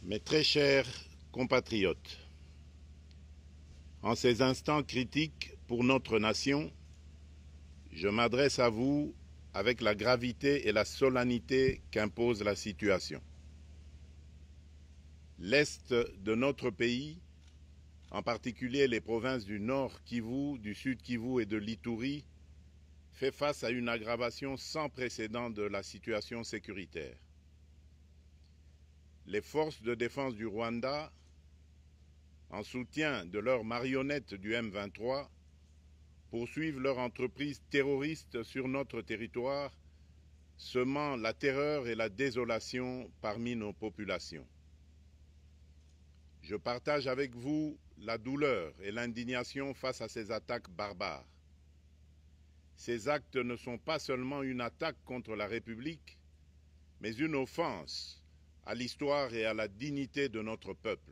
Mes très chers compatriotes, en ces instants critiques pour notre nation, je m'adresse à vous avec la gravité et la solennité qu'impose la situation. L'Est de notre pays, en particulier les provinces du Nord Kivu, du Sud Kivu et de l'Ituri, fait face à une aggravation sans précédent de la situation sécuritaire. Les forces de défense du Rwanda, en soutien de leurs marionnettes du M23, poursuivent leur entreprise terroriste sur notre territoire, semant la terreur et la désolation parmi nos populations. Je partage avec vous la douleur et l'indignation face à ces attaques barbares. Ces actes ne sont pas seulement une attaque contre la République, mais une offense à l'histoire et à la dignité de notre peuple.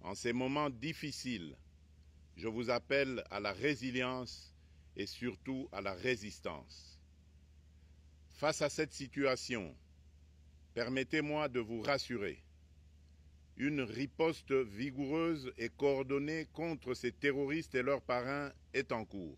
En ces moments difficiles, je vous appelle à la résilience et surtout à la résistance. Face à cette situation, permettez-moi de vous rassurer. Une riposte vigoureuse et coordonnée contre ces terroristes et leurs parrains est en cours.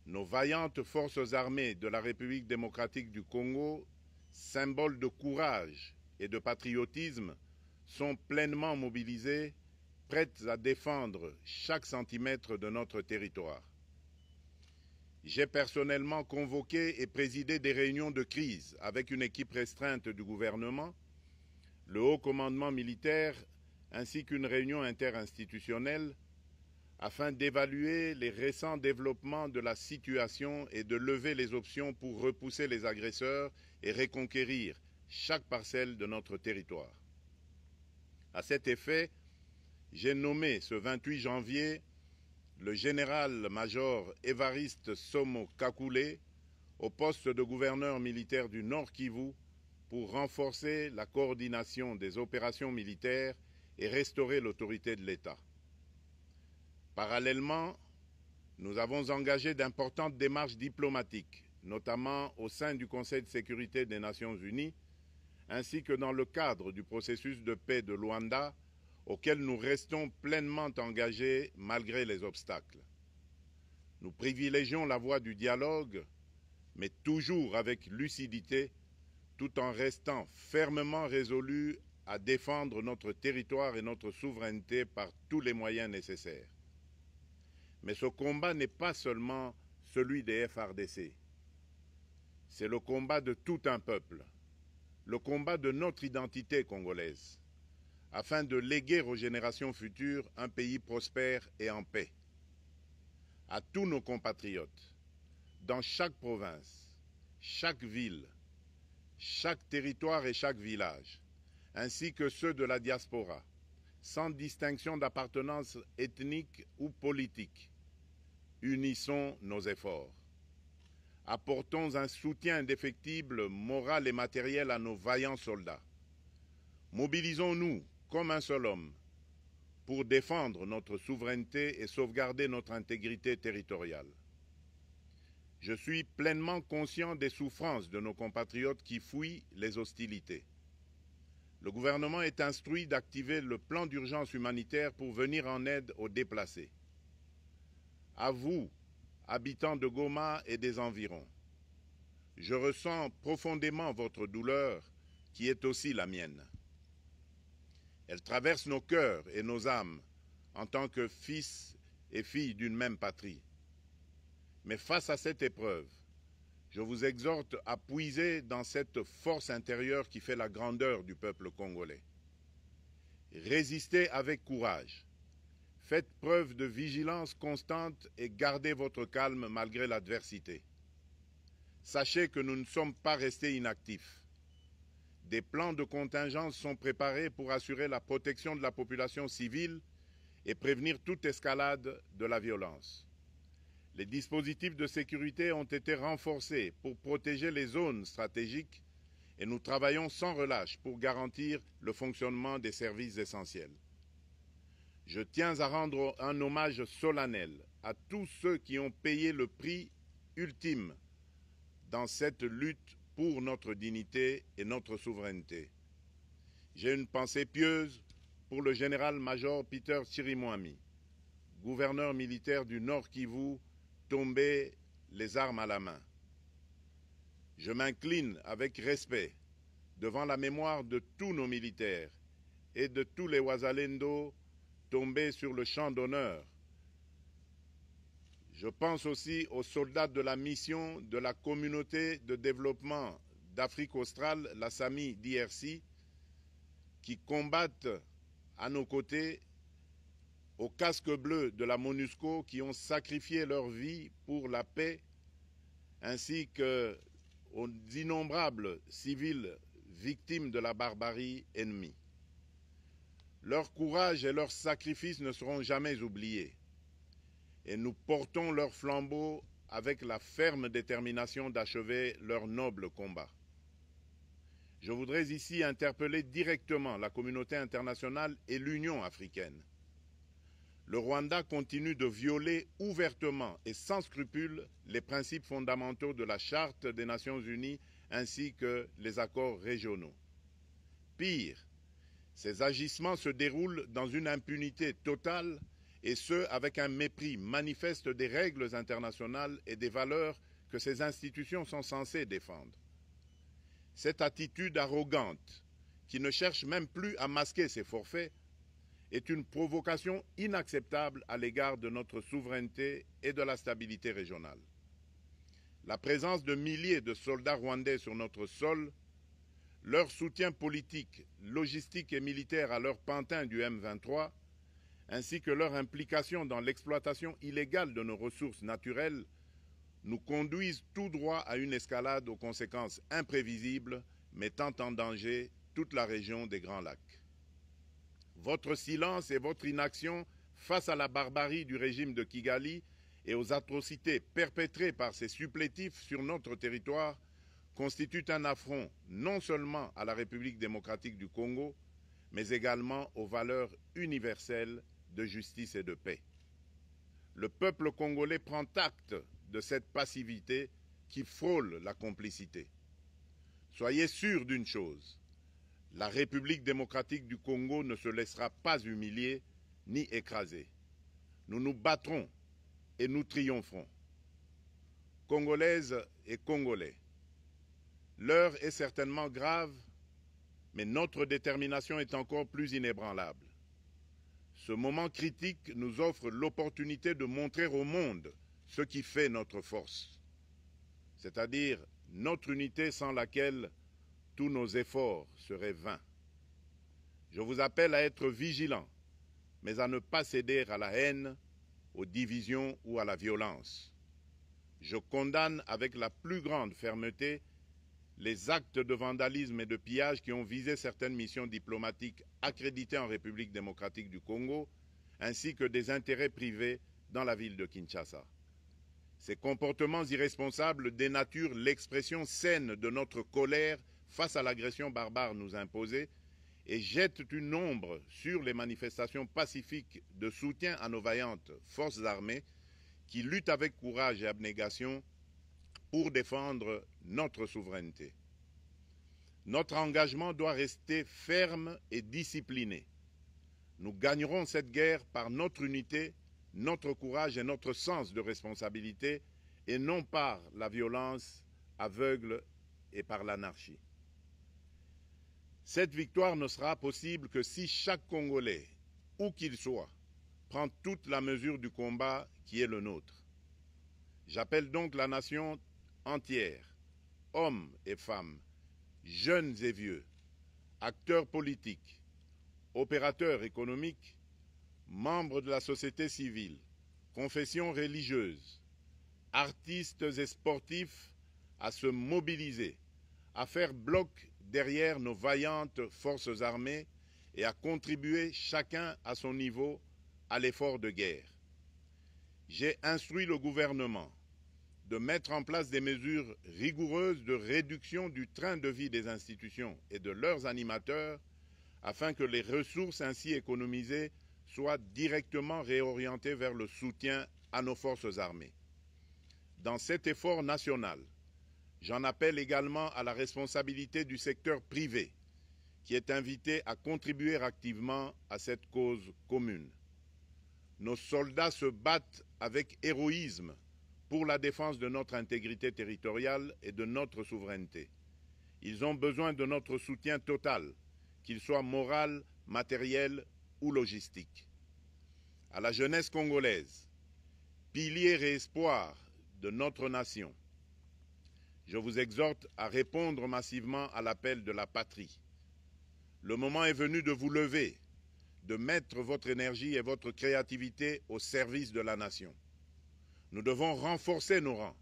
Nos vaillantes forces armées de la République démocratique du Congo, symboles de courage et de patriotisme, sont pleinement mobilisées, prêtes à défendre chaque centimètre de notre territoire. J'ai personnellement convoqué et présidé des réunions de crise avec une équipe restreinte du gouvernement, le haut commandement militaire ainsi qu'une réunion interinstitutionnelle afin d'évaluer les récents développements de la situation et de lever les options pour repousser les agresseurs et reconquérir chaque parcelle de notre territoire. À cet effet, j'ai nommé ce 28 janvier le général-major Évariste Somo Kakule au poste de gouverneur militaire du Nord Kivu pour renforcer la coordination des opérations militaires et restaurer l'autorité de l'État. Parallèlement, nous avons engagé d'importantes démarches diplomatiques, notamment au sein du Conseil de sécurité des Nations Unies, ainsi que dans le cadre du processus de paix de Luanda, auquel nous restons pleinement engagés malgré les obstacles. Nous privilégions la voie du dialogue, mais toujours avec lucidité, tout en restant fermement résolus à défendre notre territoire et notre souveraineté par tous les moyens nécessaires. Mais ce combat n'est pas seulement celui des FARDC. C'est le combat de tout un peuple, le combat de notre identité congolaise, afin de léguer aux générations futures un pays prospère et en paix. À tous nos compatriotes, dans chaque province, chaque ville, chaque territoire et chaque village, ainsi que ceux de la diaspora, sans distinction d'appartenance ethnique ou politique, unissons nos efforts. Apportons un soutien indéfectible, moral et matériel à nos vaillants soldats. Mobilisons-nous comme un seul homme pour défendre notre souveraineté et sauvegarder notre intégrité territoriale. Je suis pleinement conscient des souffrances de nos compatriotes qui fuient les hostilités. Le gouvernement est instruit d'activer le plan d'urgence humanitaire pour venir en aide aux déplacés. À vous, habitants de Goma et des environs, je ressens profondément votre douleur qui est aussi la mienne. Elle traverse nos cœurs et nos âmes en tant que fils et filles d'une même patrie. Mais face à cette épreuve, je vous exhorte à puiser dans cette force intérieure qui fait la grandeur du peuple congolais. Résistez avec courage. Faites preuve de vigilance constante et gardez votre calme malgré l'adversité. Sachez que nous ne sommes pas restés inactifs. Des plans de contingence sont préparés pour assurer la protection de la population civile et prévenir toute escalade de la violence. Les dispositifs de sécurité ont été renforcés pour protéger les zones stratégiques et nous travaillons sans relâche pour garantir le fonctionnement des services essentiels. Je tiens à rendre un hommage solennel à tous ceux qui ont payé le prix ultime dans cette lutte pour notre dignité et notre souveraineté. J'ai une pensée pieuse pour le général-major Peter Chirimwami, gouverneur militaire du Nord Kivu, tombé les armes à la main. Je m'incline avec respect devant la mémoire de tous nos militaires et de tous les Wazalendo tombés sur le champ d'honneur. Je pense aussi aux soldats de la mission de la communauté de développement d'Afrique australe, la SAMI DRC, qui combattent à nos côtés, aux casques bleus de la MONUSCO, qui ont sacrifié leur vie pour la paix, ainsi qu'aux innombrables civils victimes de la barbarie ennemie. Leur courage et leur sacrifice ne seront jamais oubliés, et nous portons leur flambeau avec la ferme détermination d'achever leur noble combat. Je voudrais ici interpeller directement la communauté internationale et l'Union africaine. Le Rwanda continue de violer ouvertement et sans scrupule les principes fondamentaux de la Charte des Nations Unies ainsi que les accords régionaux. Pire, ces agissements se déroulent dans une impunité totale et ce, avec un mépris manifeste des règles internationales et des valeurs que ces institutions sont censées défendre. Cette attitude arrogante, qui ne cherche même plus à masquer ses forfaits, est une provocation inacceptable à l'égard de notre souveraineté et de la stabilité régionale. La présence de milliers de soldats rwandais sur notre sol, leur soutien politique, logistique et militaire à leur pantin du M23, ainsi que leur implication dans l'exploitation illégale de nos ressources naturelles, nous conduisent tout droit à une escalade aux conséquences imprévisibles, mettant en danger toute la région des Grands Lacs. Votre silence et votre inaction face à la barbarie du régime de Kigali et aux atrocités perpétrées par ces supplétifs sur notre territoire constituent un affront non seulement à la République démocratique du Congo, mais également aux valeurs universelles de justice et de paix. Le peuple congolais prend acte de cette passivité qui frôle la complicité. Soyez sûrs d'une chose, la République démocratique du Congo ne se laissera pas humilier ni écraser. Nous nous battrons et nous triompherons. Congolaises et Congolais, l'heure est certainement grave, mais notre détermination est encore plus inébranlable. Ce moment critique nous offre l'opportunité de montrer au monde ce qui fait notre force, c'est-à-dire notre unité sans laquelle tous nos efforts seraient vains. Je vous appelle à être vigilants, mais à ne pas céder à la haine, aux divisions ou à la violence. Je condamne avec la plus grande fermeté les actes de vandalisme et de pillage qui ont visé certaines missions diplomatiques accréditées en République démocratique du Congo, ainsi que des intérêts privés dans la ville de Kinshasa. Ces comportements irresponsables dénaturent l'expression saine de notre colère face à l'agression barbare nous imposée et jettent une ombre sur les manifestations pacifiques de soutien à nos vaillantes forces armées qui luttent avec courage et abnégation pour défendre notre souveraineté. Notre engagement doit rester ferme et discipliné. Nous gagnerons cette guerre par notre unité, notre courage et notre sens de responsabilité, et non par la violence aveugle et par l'anarchie. Cette victoire ne sera possible que si chaque Congolais, où qu'il soit, prend toute la mesure du combat qui est le nôtre. J'appelle donc la nation entière, hommes et femmes, jeunes et vieux, acteurs politiques, opérateurs économiques, membres de la société civile, confessions religieuses, artistes et sportifs à se mobiliser, à faire bloc derrière nos vaillantes forces armées et à contribuer chacun à son niveau à l'effort de guerre. J'ai instruit le gouvernement de mettre en place des mesures rigoureuses de réduction du train de vie des institutions et de leurs animateurs afin que les ressources ainsi économisées soient directement réorientées vers le soutien à nos forces armées. Dans cet effort national, j'en appelle également à la responsabilité du secteur privé qui est invité à contribuer activement à cette cause commune. Nos soldats se battent avec héroïsme pour la défense de notre intégrité territoriale et de notre souveraineté. Ils ont besoin de notre soutien total, qu'il soit moral, matériel ou logistique. À la jeunesse congolaise, pilier et espoir de notre nation, je vous exhorte à répondre massivement à l'appel de la patrie. Le moment est venu de vous lever, de mettre votre énergie et votre créativité au service de la nation. Nous devons renforcer nos rangs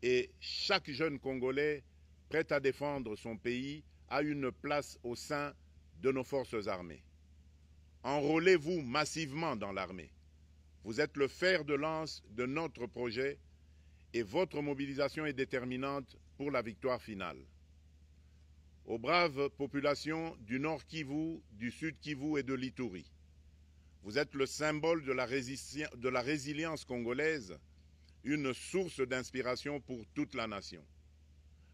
et chaque jeune Congolais prêt à défendre son pays a une place au sein de nos forces armées. Enrôlez-vous massivement dans l'armée. Vous êtes le fer de lance de notre projet et votre mobilisation est déterminante pour la victoire finale. Aux braves populations du Nord Kivu, du Sud Kivu et de l'Ituri, vous êtes le symbole de la résilience congolaise, une source d'inspiration pour toute la nation.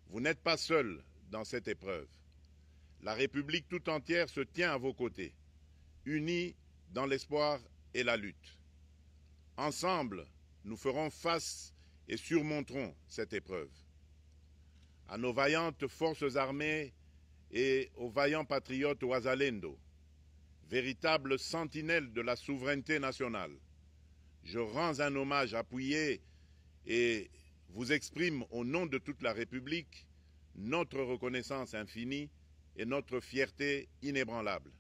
Vous n'êtes pas seuls dans cette épreuve. La République tout entière se tient à vos côtés, unis dans l'espoir et la lutte. Ensemble, nous ferons face et surmonterons cette épreuve. À nos vaillantes forces armées et aux vaillants patriotes Ouazalendo, véritables sentinelles de la souveraineté nationale, je rends un hommage appuyé et vous exprime au nom de toute la République notre reconnaissance infinie et notre fierté inébranlable.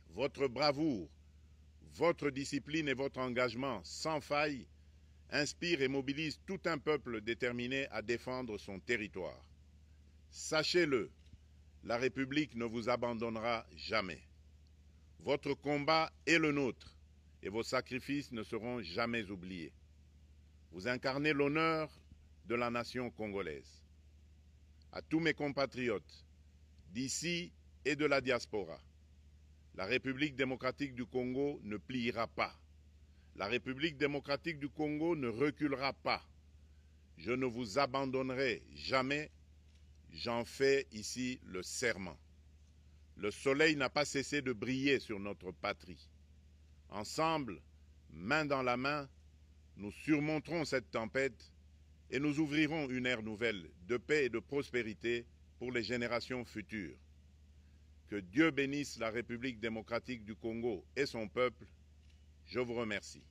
Votre bravoure, votre discipline et votre engagement sans faille inspirent et mobilisent tout un peuple déterminé à défendre son territoire. Sachez-le, la République ne vous abandonnera jamais. Votre combat est le nôtre et vos sacrifices ne seront jamais oubliés. Vous incarnez l'honneur de la nation congolaise. À tous mes compatriotes, d'ici et de la diaspora, la République démocratique du Congo ne pliera pas. La République démocratique du Congo ne reculera pas. Je ne vous abandonnerai jamais. J'en fais ici le serment. Le soleil n'a pas cessé de briller sur notre patrie. Ensemble, main dans la main, nous surmonterons cette tempête et nous ouvrirons une ère nouvelle de paix et de prospérité pour les générations futures. Que Dieu bénisse la République démocratique du Congo et son peuple. Je vous remercie.